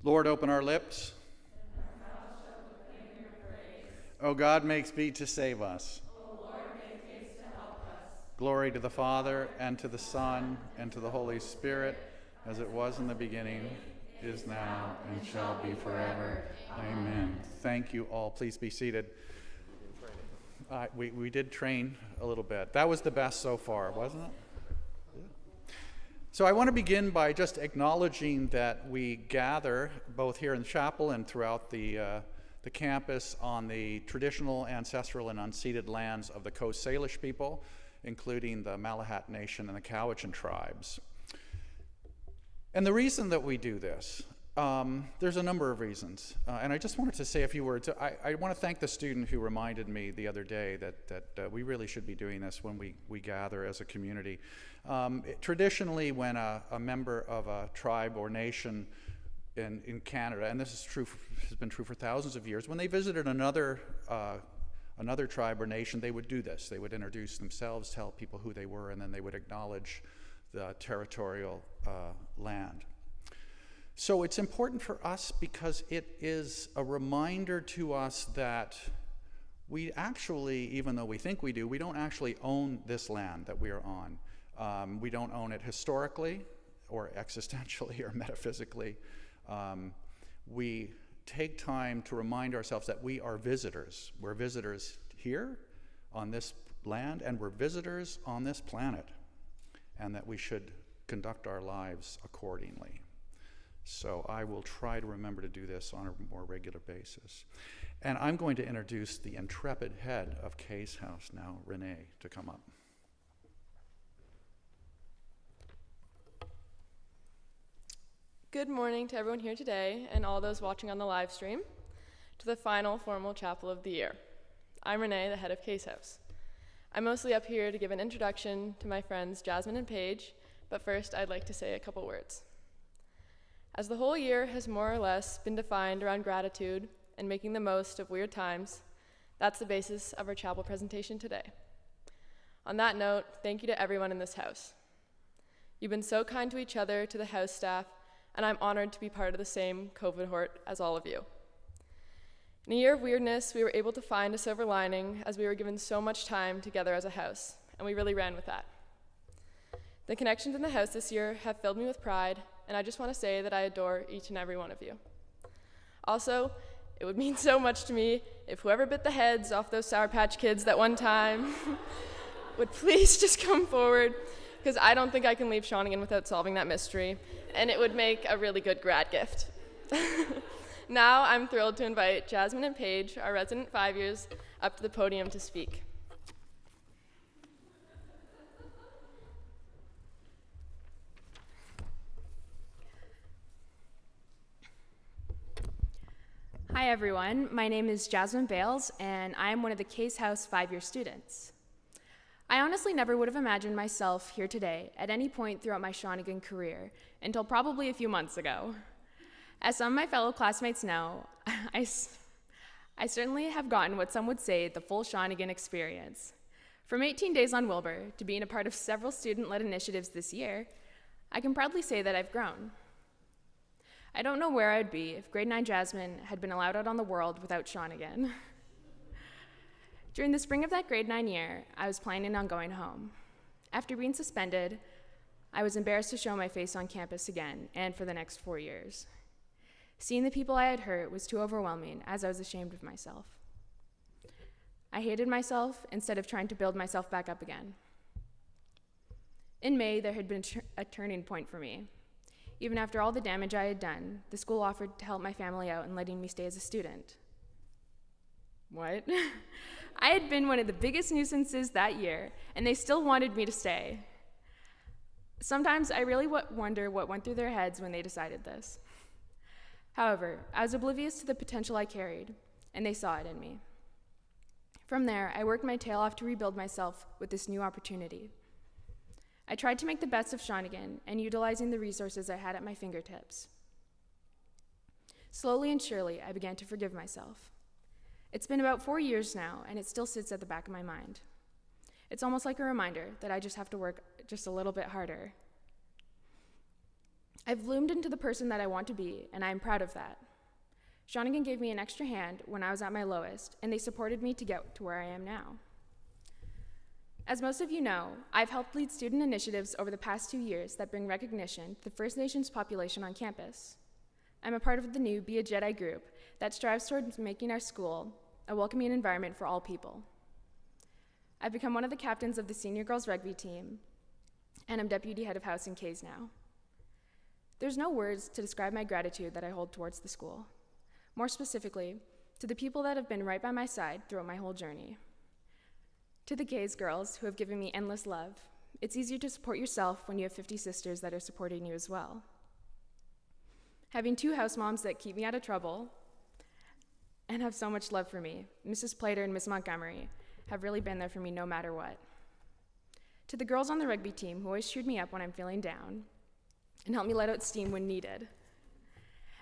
Lord, open our lips. O God, make speed to save us. O Lord, make haste to help us. Glory to the Father, and to the Son, and to the Holy Spirit, as it was in the beginning, is now, and shall be forever. Amen. Thank you all. Please be seated. We did train a little bit. That was the best so far, wasn't it? Yeah. So I want to begin by just acknowledging that we gather both here in the chapel and throughout the campus on the traditional, ancestral, and unceded lands of the Coast Salish people, including the Malahat Nation and the Cowichan tribes. And the reason that we do this, there's a number of reasons. And I just wanted to say a few words. I want to thank the student who reminded me the other day that we really should be doing this when we gather as a community. Traditionally, when a member of a tribe or nation in Canada, and this is true, has been true for thousands of years, when they visited another tribe or nation, they would do this. They would introduce themselves, tell people who they were, and then they would acknowledge the territorial land. So it's important for us because it is a reminder to us that we actually, even though we think we do, we don't actually own this land that we are on. We don't own it historically or existentially or metaphysically. We take time to remind ourselves that we are visitors. We're visitors here on this land, and we're visitors on this planet, and that we should conduct our lives accordingly. So I will try to remember to do this on a more regular basis. And I'm going to introduce the intrepid head of Kaye's house now, Renee, to come up. Good morning to everyone here today and all those watching on the live stream to the final formal chapel of the year. I'm Renee, the head of Kaye's house. I'm mostly up here to give an introduction to my friends Jasmine and Paige, but first I'd like to say a couple words. As the whole year has more or less been defined around gratitude and making the most of weird times, that's the basis of our chapel presentation today. On that note, thank you to everyone in this house. You've been so kind to each other, to the house staff, and I'm honored to be part of the same COVID hort as all of you. In a year of weirdness, we were able to find a silver lining as we were given so much time together as a house, and we really ran with that. The connections in the house this year have filled me with pride, and I just want to say that I adore each and every one of you. Also, it would mean so much to me if whoever bit the heads off those Sour Patch Kids that one time would please just come forward, because I don't think I can leave Shawnigan without solving that mystery, and it would make a really good grad gift. Now I'm thrilled to invite Jasmine and Paige, our resident 5 years, up to the podium to speak. Hi everyone, my name is Jasmine Bales, and I am one of the Kaye's House 5-year students. I honestly never would have imagined myself here today at any point throughout my Shawnigan career until probably a few months ago. As some of my fellow classmates know, I certainly have gotten what some would say the full Shawnigan experience. From 18 days on Wilbur to being a part of several student-led initiatives this year, I can proudly say that I've grown. I don't know where I'd be if grade 9 Jasmine had been allowed out on the world without Shawnigan. During the spring of that grade 9 year, I was planning on going home. After being suspended, I was embarrassed to show my face on campus again, and for the next 4 years. Seeing the people I had hurt was too overwhelming, as I was ashamed of myself. I hated myself instead of trying to build myself back up again. In May, there had been a turning point for me. Even after all the damage I had done, the school offered to help my family out in letting me stay as a student. What? I had been one of the biggest nuisances that year, and they still wanted me to stay. Sometimes I really wonder what went through their heads when they decided this. However, I was oblivious to the potential I carried, and they saw it in me. From there, I worked my tail off to rebuild myself with this new opportunity. I tried to make the best of Shawnigan and utilizing the resources I had at my fingertips. Slowly and surely, I began to forgive myself. It's been about 4 years now, and it still sits at the back of my mind. It's almost like a reminder that I just have to work just a little bit harder. I've bloomed into the person that I want to be, and I am proud of that. Shawnigan gave me an extra hand when I was at my lowest, and they supported me to get to where I am now. As most of you know, I've helped lead student initiatives over the past 2 years that bring recognition to the First Nations population on campus. I'm a part of the new Be a Jedi group that strives towards making our school a welcoming environment for all people. I've become one of the captains of the senior girls rugby team, and I'm deputy head of house in Kaye's now. There's no words to describe my gratitude that I hold towards the school. More specifically, to the people that have been right by my side throughout my whole journey. To the Kaye's girls who have given me endless love. It's easier to support yourself when you have 50 sisters that are supporting you as well. Having 2 house moms that keep me out of trouble and have so much love for me, Mrs. Plater and Miss Montgomery, have really been there for me no matter what. To the girls on the rugby team who always cheered me up when I'm feeling down and helped me let out steam when needed,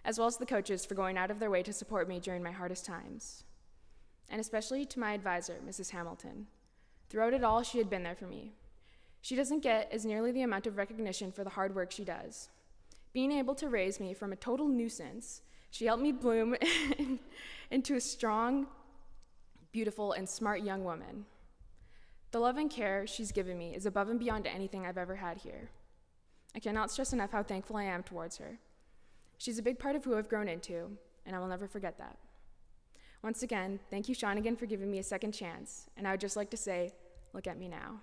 as well as the coaches for going out of their way to support me during my hardest times. And especially to my advisor, Mrs. Hamilton. Throughout it all, she had been there for me. She doesn't get as nearly the amount of recognition for the hard work she does. Being able to raise me from a total nuisance, she helped me bloom into a strong, beautiful, and smart young woman. The love and care she's given me is above and beyond anything I've ever had here. I cannot stress enough how thankful I am towards her. She's a big part of who I've grown into, and I will never forget that. Once again, thank you, Shawnigan, for giving me a second chance, and I would just like to say, look at me now.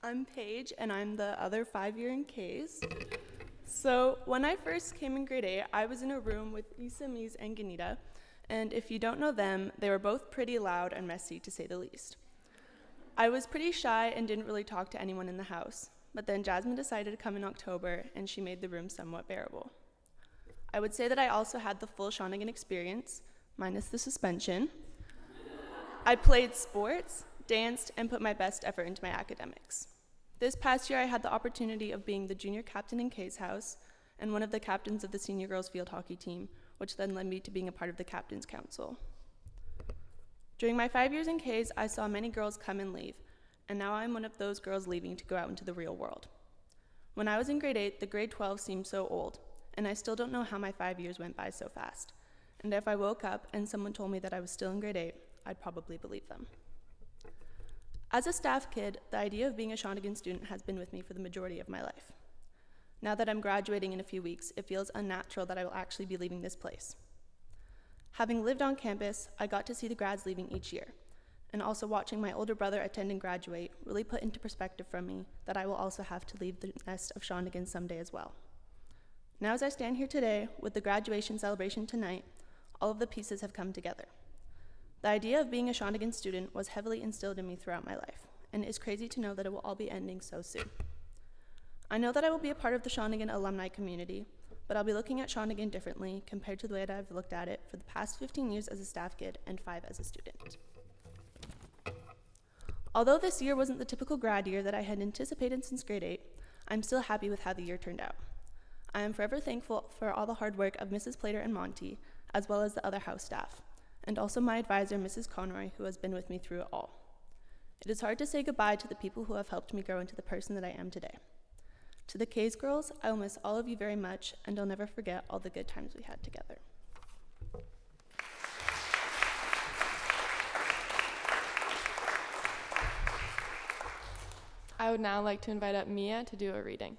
I'm Paige, and I'm the other 5-year in Kaye's. So when I first came in grade 8, I was in a room with Issa, Mies, and Ganita, and if you don't know them, they were both pretty loud and messy, to say the least. I was pretty shy and didn't really talk to anyone in the house, but then Jasmine decided to come in October, and she made the room somewhat bearable. I would say that I also had the full Shawnigan experience, minus the suspension. I played sports, danced, and put my best effort into my academics. This past year, I had the opportunity of being the junior captain in Kaye's house and one of the captains of the senior girls field hockey team, which then led me to being a part of the captain's council. During my 5 years in Kaye's, I saw many girls come and leave, and now I'm one of those girls leaving to go out into the real world. When I was in grade 8, the grade 12 seemed so old, and I still don't know how my 5 years went by so fast. And if I woke up and someone told me that I was still in grade 8, I'd probably believe them. As a staff kid, the idea of being a Shawnigan student has been with me for the majority of my life. Now that I'm graduating in a few weeks, it feels unnatural that I will actually be leaving this place. Having lived on campus, I got to see the grads leaving each year, and also watching my older brother attend and graduate really put into perspective from me that I will also have to leave the nest of Shawnigan someday as well. Now as I stand here today, with the graduation celebration tonight, all of the pieces have come together. The idea of being a Shawnigan student was heavily instilled in me throughout my life, and it is crazy to know that it will all be ending so soon. I know that I will be a part of the Shawnigan alumni community, but I'll be looking at Shawnigan differently compared to the way that I've looked at it for the past 15 years as a staff kid and 5 as a student. Although this year wasn't the typical grad year that I had anticipated since grade 8, I'm still happy with how the year turned out. I am forever thankful for all the hard work of Mrs. Plater and Monty, as well as the other house staff, and also my advisor, Mrs. Conroy, who has been with me through it all. It is hard to say goodbye to the people who have helped me grow into the person that I am today. To the Kaye's girls, I will miss all of you very much, and I'll never forget all the good times we had together. I would now like to invite up Mia to do a reading.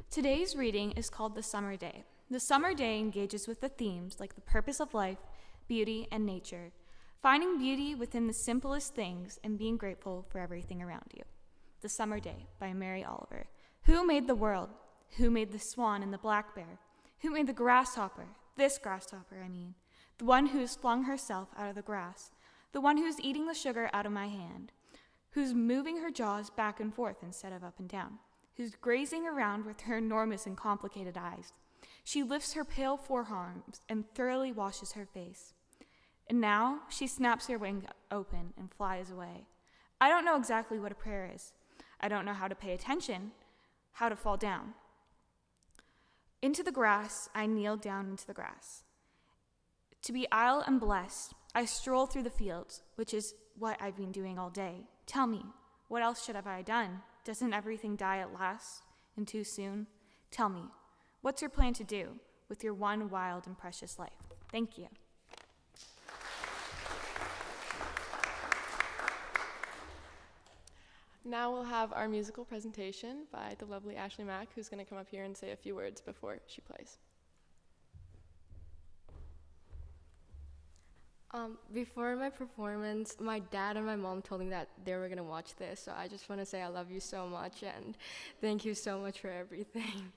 Today's reading is called The Summer Day. The Summer Day engages with the themes like the purpose of life, beauty, and nature, finding beauty within the simplest things and being grateful for everything around you. The Summer Day by Mary Oliver. Who made the world? Who made the swan and the black bear? Who made the grasshopper? This grasshopper, I mean. The one who's flung herself out of the grass. The one who's eating the sugar out of my hand. Who's moving her jaws back and forth instead of up and down. Who's grazing around with her enormous and complicated eyes. She lifts her pale forearms and thoroughly washes her face. And now she snaps her wing open and flies away. I don't know exactly what a prayer is. I don't know how to pay attention, how to fall down. Into the grass, I kneel down into the grass. To be idle and blessed, I stroll through the fields, which is what I've been doing all day. Tell me, what else should have I done? Doesn't everything die at last and too soon? Tell me, what's your plan to do with your one wild and precious life? Thank you. Now we'll have our musical presentation by the lovely Ashley Mack, who's going to come up here and say a few words before she plays. Before my performance, my dad and my mom told me that they were gonna watch this, so I just want to say I love you so much and thank you so much for everything.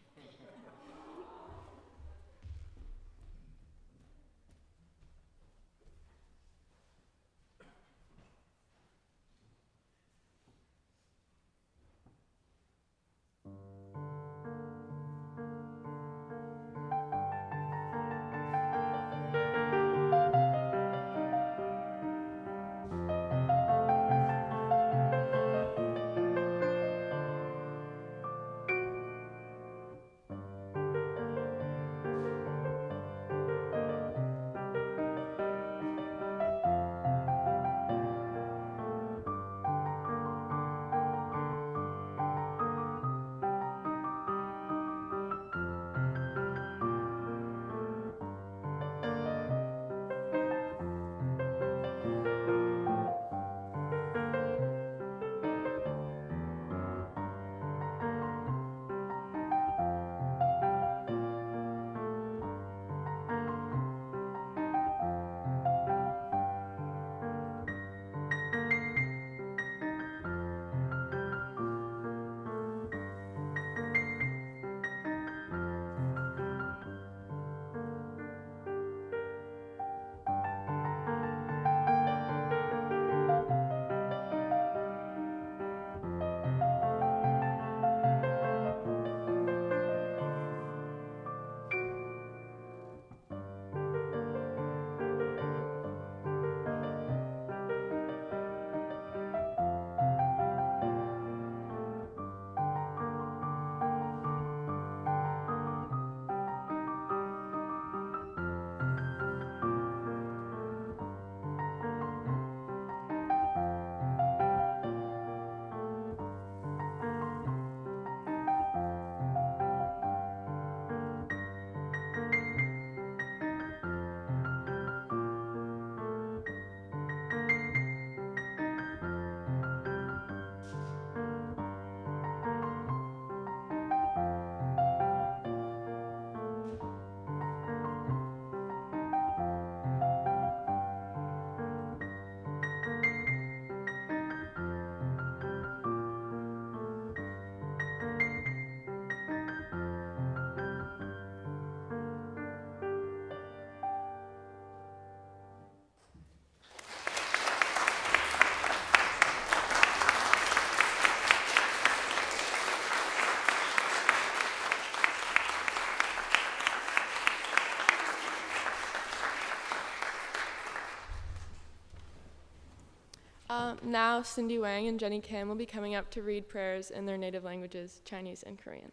Now Cindy Wang and Jenny Kim will be coming up to read prayers in their native languages, Chinese and Korean.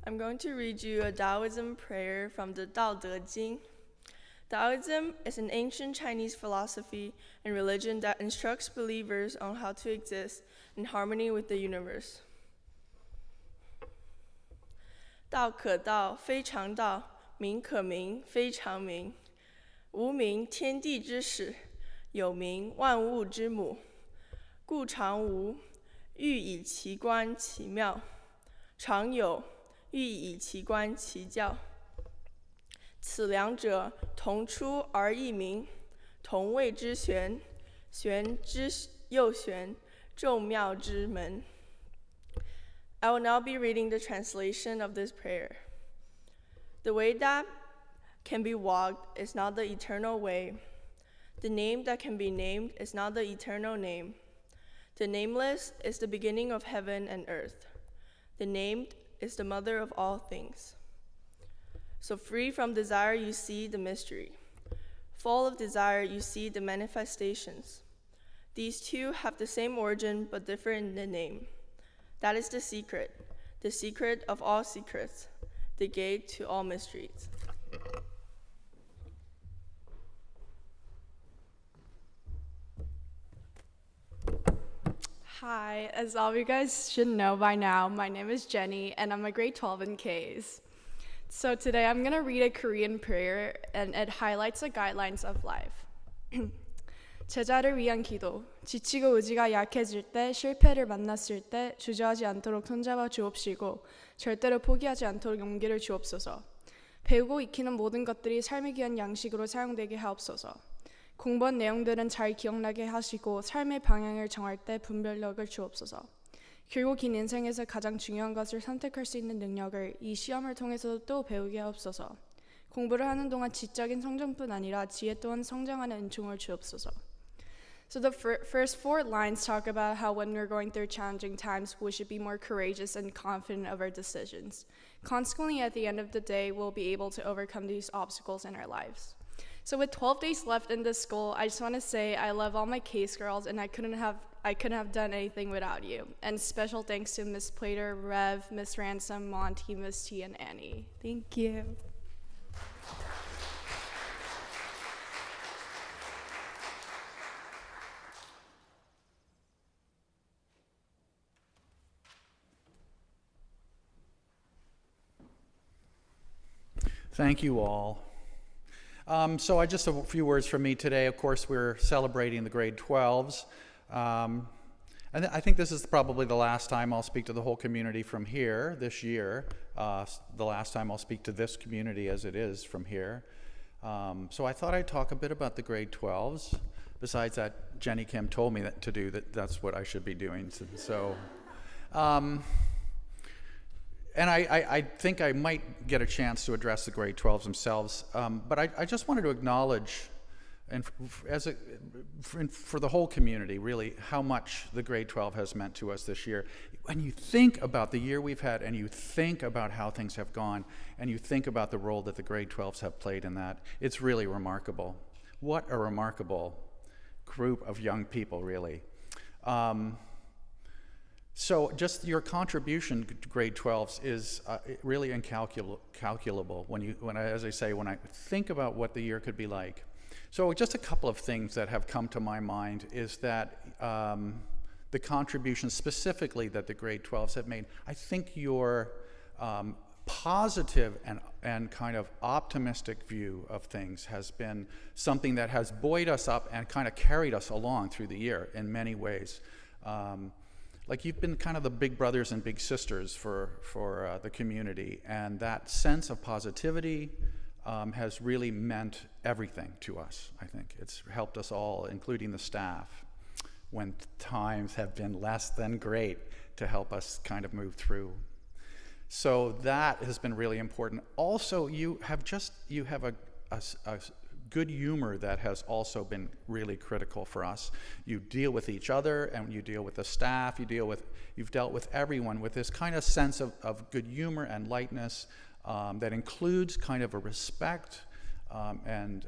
I'm going to read you a Taoism prayer from the Tao Te Ching. Taoism is an ancient Chinese philosophy and religion that instructs believers on how to exist in harmony with the universe. 道可道，非常道；名可名，非常名。无名，天地之始；有名，万物之母。故常无，欲以其观其妙；常有，欲以其观其教。此两者，同出而异名，同谓之玄，玄之又玄，众妙之门。I will now be reading the translation of this prayer. The way that can be walked is not the eternal way. The name that can be named is not the eternal name. The nameless is the beginning of heaven and earth. The named is the mother of all things. So free from desire you see the mystery. Full of desire you see the manifestations. These two have the same origin but differ in the name. That is the secret of all secrets, the gate to all mysteries. Hi, as all of you guys should know by now, my name is Jenny, and I'm a grade 12 in Kays. So today I'm going to read a Korean prayer, and it highlights the guidelines of life. 제자를 위한 기도. 지치고 의지가 약해질 때, 실패를 만났을 때 주저하지 않도록 손잡아 주옵시고 절대로 포기하지 않도록 용기를 주옵소서. 배우고 익히는 모든 것들이 삶에 귀한 양식으로 사용되게 하옵소서. 공부한 내용들은 잘 기억나게 하시고 삶의 방향을 정할 때 분별력을 주옵소서. 길고 긴 인생에서 가장 중요한 것을 선택할 수 있는 능력을 이 시험을 통해서도 또 배우게 하옵소서. 공부를 하는 동안 지적인 성장뿐 아니라 지혜 또한 성장하는 은총을 주옵소서. So the first 4 lines talk about how when we're going through challenging times, we should be more courageous and confident of our decisions. Consequently, at the end of the day, we'll be able to overcome these obstacles in our lives. So with 12 days left in this school, I just want to say I love all my case girls, and I couldn't have done anything without you. And special thanks to Miss Plater, Rev, Miss Ransom, Monty, Miss T, and Annie. Thank you. Thank you all. So just a few words from me today. Of course, we're celebrating the grade 12s. And I think this is probably the last time I'll speak to the whole community from here this year. The last time I'll speak to this community as it is from here. So I thought I'd talk a bit about the grade 12s. Besides that, Jenny Kim told me to do that. That's what I should be doing. So and I think I might get a chance to address the grade 12s themselves, but I just wanted to acknowledge, and for the whole community, really, how much the grade 12 has meant to us this year. When you think about the year we've had, and you think about how things have gone, and you think about the role that the grade 12s have played in that, it's really remarkable. What a remarkable group of young people, really. So just your contribution to grade 12s is really incalculable when I think about what the year could be like. So just a couple of things that have come to my mind is that the contribution specifically that the grade 12s have made, I think your positive and kind of optimistic view of things has been something that has buoyed us up and kind of carried us along through the year in many ways. Like you've been kind of the big brothers and big sisters for the community, and that sense of positivity has really meant everything to us, I think. It's helped us all, including the staff, when times have been less than great, to help us kind of move through. So that has been really important. Also, you have a good humor that has also been really critical for us. You deal with each other, and you deal with the staff, you've dealt with everyone with this kind of sense of good humor and lightness that includes kind of a respect, and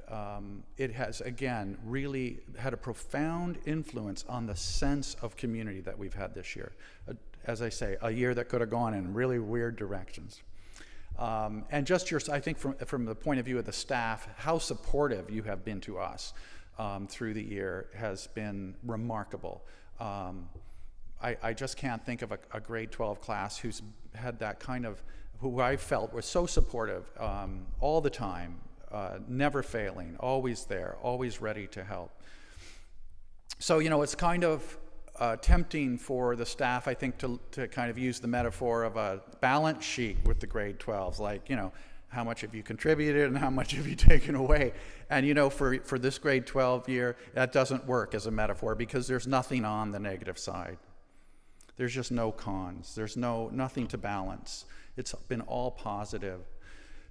it has, again, really had a profound influence on the sense of community that we've had this year. As I say, a year that could have gone in really weird directions. And just I think from the point of view of the staff, how supportive you have been to us through the year has been remarkable. I just can't think of a grade 12 class who's had that kind of, who I felt was so supportive all the time, never failing, always there, always ready to help. So, it's kind of tempting for the staff, I think, to kind of use the metaphor of a balance sheet with the grade 12s, like, how much have you contributed and how much have you taken away? And, for this grade 12 year, that doesn't work as a metaphor because there's nothing on the negative side. There's just no cons. There's nothing to balance. It's been all positive.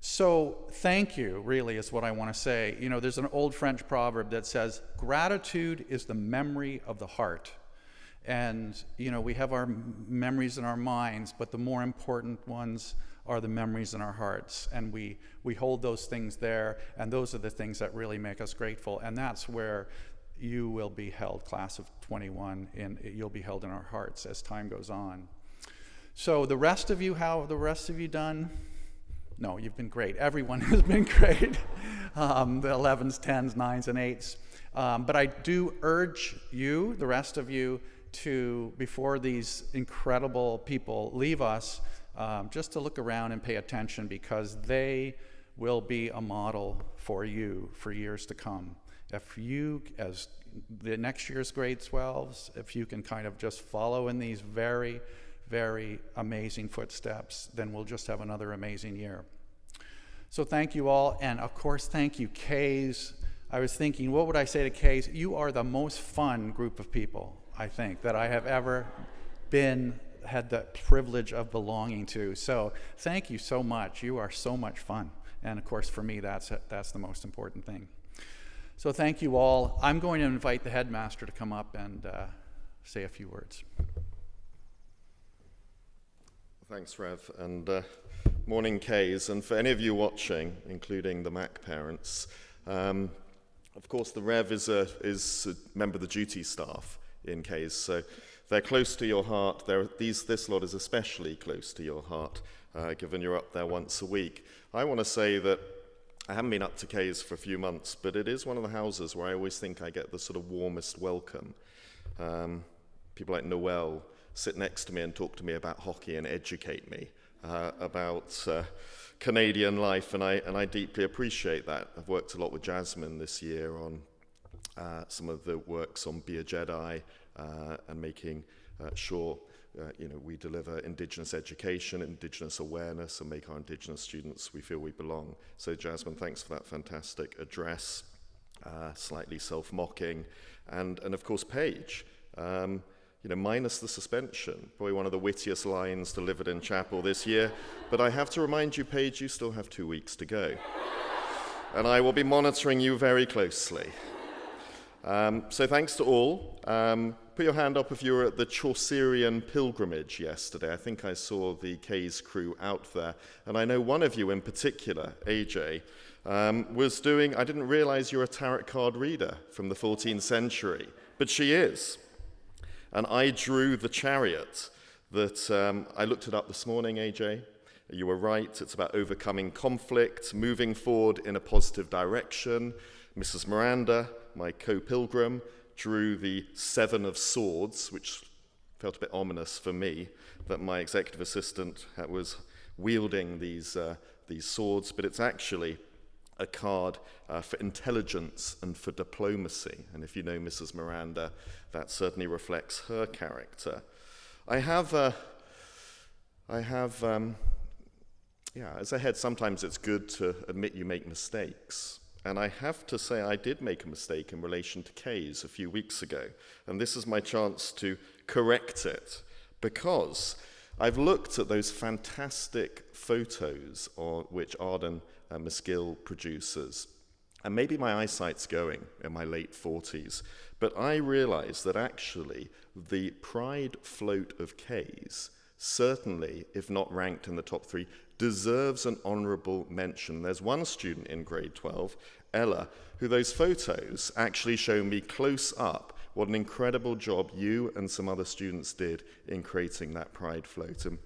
So thank you, really, is what I want to say. There's an old French proverb that says, gratitude is the memory of the heart. And, we have our memories in our minds, but the more important ones are the memories in our hearts. And we hold those things there, and those are the things that really make us grateful. And that's where, you will be held, class of 21, and you'll be held in our hearts as time goes on. So the rest of you, how have the rest of you done? No, you've been great. Everyone has been great. The 11s, 10s, 9s, and 8s. But I do urge you, the rest of you, to, before these incredible people leave us, just to look around and pay attention, because they will be a model for you for years to come. If you, as the next year's grade 12s, if you can kind of just follow in these very, very amazing footsteps, then we'll just have another amazing year. So thank you all, and of course thank you, Kays. I was thinking, what would I say to Kays? You are the most fun group of people, I think, that I have ever had the privilege of belonging to. So thank you so much. You are so much fun. And of course, for me, that's the most important thing. So thank you all. I'm going to invite the headmaster to come up and say a few words. Thanks, Rev, and morning, Kays. And for any of you watching, including the Mac parents, of course, the Rev is a member of the duty staff in Kays, so they're close to your heart. This lot is especially close to your heart, given you're up there once a week. I want to say that I haven't been up to Kays for a few months, but it is one of the houses where I always think I get the sort of warmest welcome. People like Noel sit next to me and talk to me about hockey and educate me about Canadian life, and I deeply appreciate that. I've worked a lot with Jasmine this year on some of the works on Be a Jedi and making sure we deliver Indigenous education, Indigenous awareness, and make our Indigenous students we feel we belong. So Jasmine, thanks for that fantastic address, slightly self-mocking, and of course Paige. Minus the suspension, probably one of the wittiest lines delivered in chapel this year. But I have to remind you, Paige, you still have 2 weeks to go. And I will be monitoring you very closely. So thanks to all. Put your hand up if you were at the Chaucerian pilgrimage yesterday. I think I saw the Kays crew out there. And I know one of you in particular, AJ, was doing, I didn't realize you're a tarot card reader from the 14th century, but she is. And I drew the chariot that I looked it up this morning, AJ. You were right. It's about overcoming conflict, moving forward in a positive direction. Mrs. Miranda, my co-pilgrim, drew the 7 of Swords, which felt a bit ominous for me, that my executive assistant was wielding these swords, but it's actually a card for intelligence and for diplomacy. And if you know Mrs. Miranda, that certainly reflects her character. As a head, sometimes it's good to admit you make mistakes. And I have to say I did make a mistake in relation to Kays a few weeks ago. And this is my chance to correct it, because I've looked at those fantastic photos which Arden Maskill produces. And maybe my eyesight's going in my late 40s, but I realize that actually the pride float of Kays, certainly, if not ranked in the top 3, deserves an honorable mention. There's one student in grade 12, Ella, who those photos actually show me close up what an incredible job you and some other students did in creating that pride float. And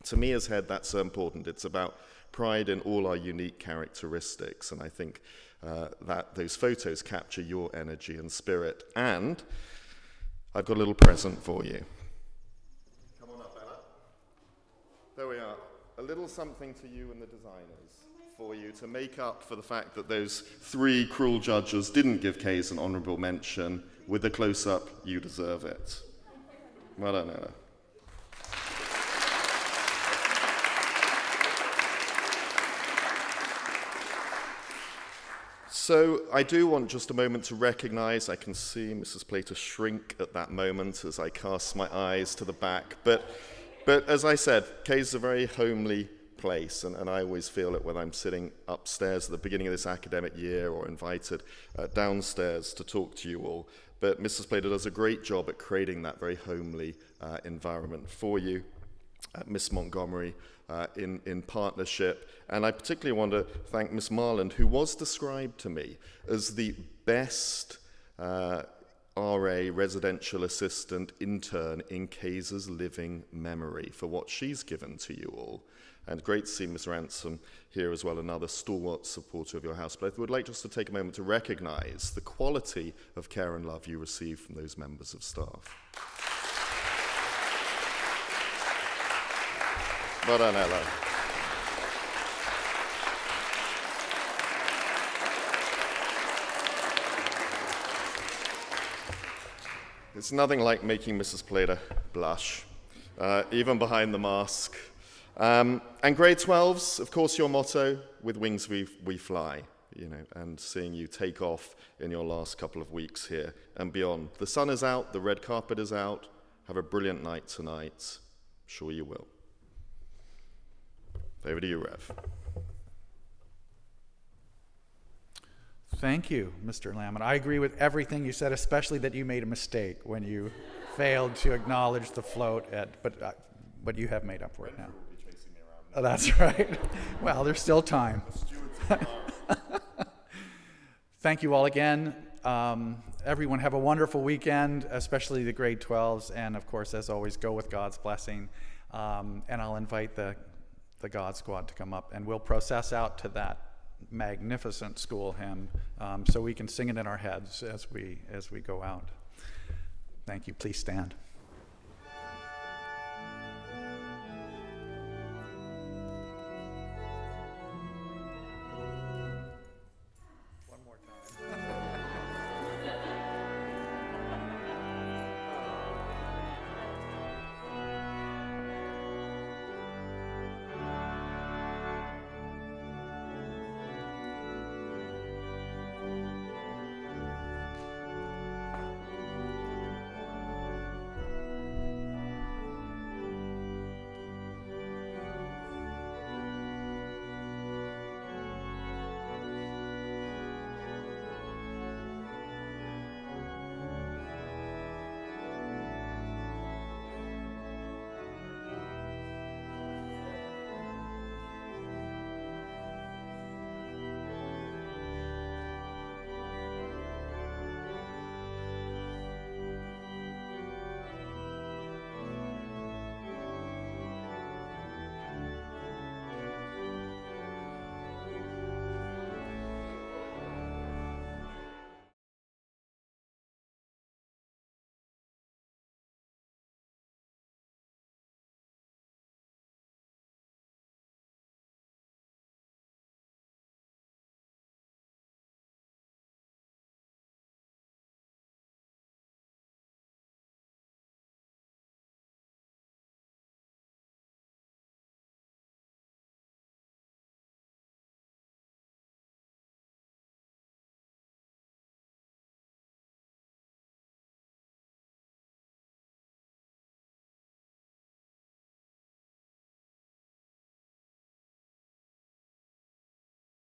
to me as head, that's so important. It's about pride in all our unique characteristics, and I think that those photos capture your energy and spirit. And I've got a little present for you. Come on up, Ella. There we are. A little something to you and the designers for you to make up for the fact that those 3 cruel judges didn't give Kays an honourable mention. With the close-up, you deserve it. Well done, Ella. So I do want just a moment to recognize, I can see Mrs. Plater shrink at that moment as I cast my eyes to the back. But as I said, Kays is a very homely place, and I always feel it when I'm sitting upstairs at the beginning of this academic year or invited downstairs to talk to you all. But Mrs. Plater does a great job at creating that very homely environment for you. Miss Montgomery in partnership. And I particularly want to thank Miss Marland, who was described to me as the best RA, residential assistant, intern in Kaye's living memory for what she's given to you all. And great to see Ms. Ransom here as well, another stalwart supporter of your house. But I would like just to take a moment to recognize the quality of care and love you receive from those members of staff. Well done, Ella. It's nothing like making Mrs. Plater blush, even behind the mask. And grade 12s, of course, your motto, with wings we fly, and seeing you take off in your last couple of weeks here and beyond. The sun is out, the red carpet is out. Have a brilliant night tonight. I'm sure you will. Over to you, Rev. Thank you, Mr. Lamont. I agree with everything you said, especially that you made a mistake when you failed to acknowledge the float. But you have made up for it now. Oh, that's right. Well, there's still time. Thank you all again. Everyone have a wonderful weekend, especially the grade 12s. And of course, as always, go with God's blessing. And I'll invite the God Squad to come up, and we'll process out to that magnificent school hymn so we can sing it in our heads as we go out. Thank you. Please stand.